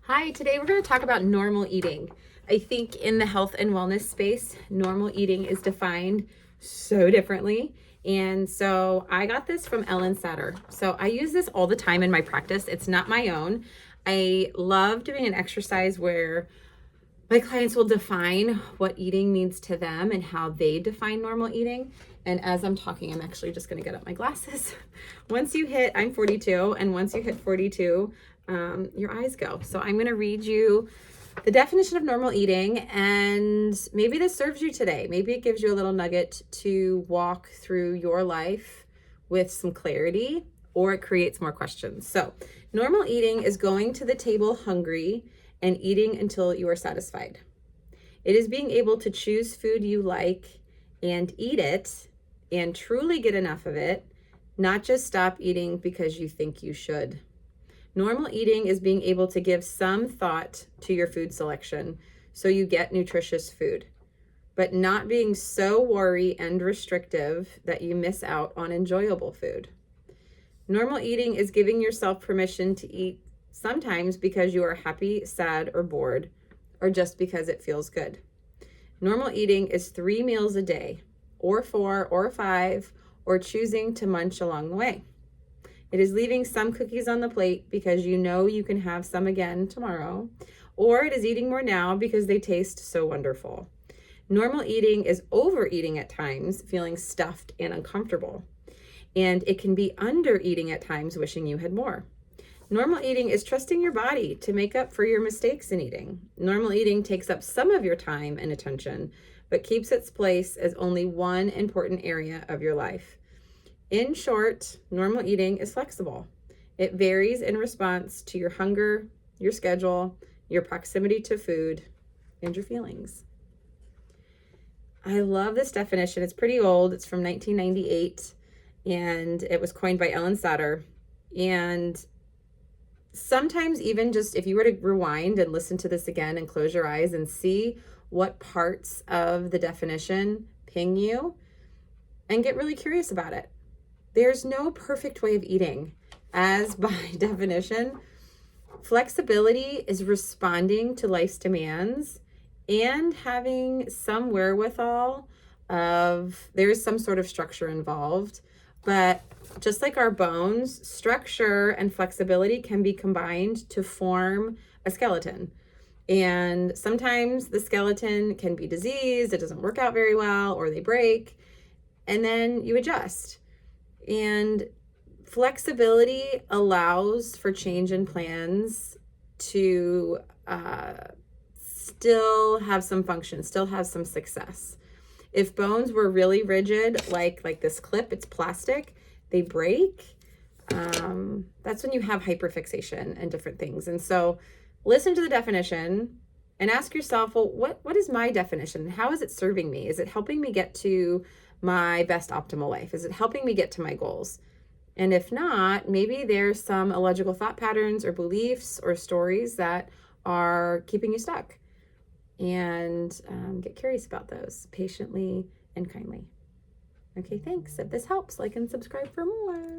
Hi, today we're going to talk about normal eating. I think in the health and wellness space, normal eating is defined so differently. And so I got this from Ellen Satter. So I use this all the time in my practice. It's not my own. I love doing an exercise where my clients will define what eating means to them and how they define normal eating. And as I'm talking, I'm actually just going to get up my glasses. I'm 42, and once you hit 42, your eyes go. So I'm going to read you the definition of normal eating, and maybe this serves you today. Maybe it gives you a little nugget to walk through your life with some clarity, or it creates more questions. So normal eating is going to the table hungry and eating until you are satisfied. It is being able to choose food you like and eat it and truly get enough of it, not just stop eating because you think you should. Normal eating is being able to give some thought to your food selection so you get nutritious food, but not being so worry and restrictive that you miss out on enjoyable food. Normal eating is giving yourself permission to eat sometimes because you are happy, sad, or bored, or just because it feels good. Normal eating is 3 meals a day, or 4, or 5, or choosing to munch along the way. It is leaving some cookies on the plate because you know you can have some again tomorrow, or it is eating more now because they taste so wonderful. Normal eating is overeating at times, feeling stuffed and uncomfortable. And it can be under eating at times, wishing you had more. Normal eating is trusting your body to make up for your mistakes in eating. Normal eating takes up some of your time and attention, but keeps its place as only one important area of your life. In short, normal eating is flexible. It varies in response to your hunger, your schedule, your proximity to food, and your feelings. I love this definition. It's pretty old. It's from 1998, and it was coined by Ellen Satter. And sometimes even just if you were to rewind and listen to this again and close your eyes and see what parts of the definition ping you and get really curious about it. There's no perfect way of eating, as by definition. Flexibility is responding to life's demands and having some wherewithal of there's some sort of structure involved. But just like our bones, structure and flexibility can be combined to form a skeleton. And sometimes the skeleton can be diseased, it doesn't work out very well, or they break, and then you adjust. And flexibility allows for change in plans to still have some function, still have some success. If bones were really rigid, like this clip, it's plastic, they break. That's when you have hyperfixation and different things. And so listen to the definition and ask yourself, well, what is my definition? How is it serving me? Is it helping me get to my best optimal life? Is it helping me get to my goals? And if not, maybe there's some illogical thought patterns or beliefs or stories that are keeping you stuck. And get curious about those patiently and kindly. Okay, thanks. If this helps, like and subscribe for more.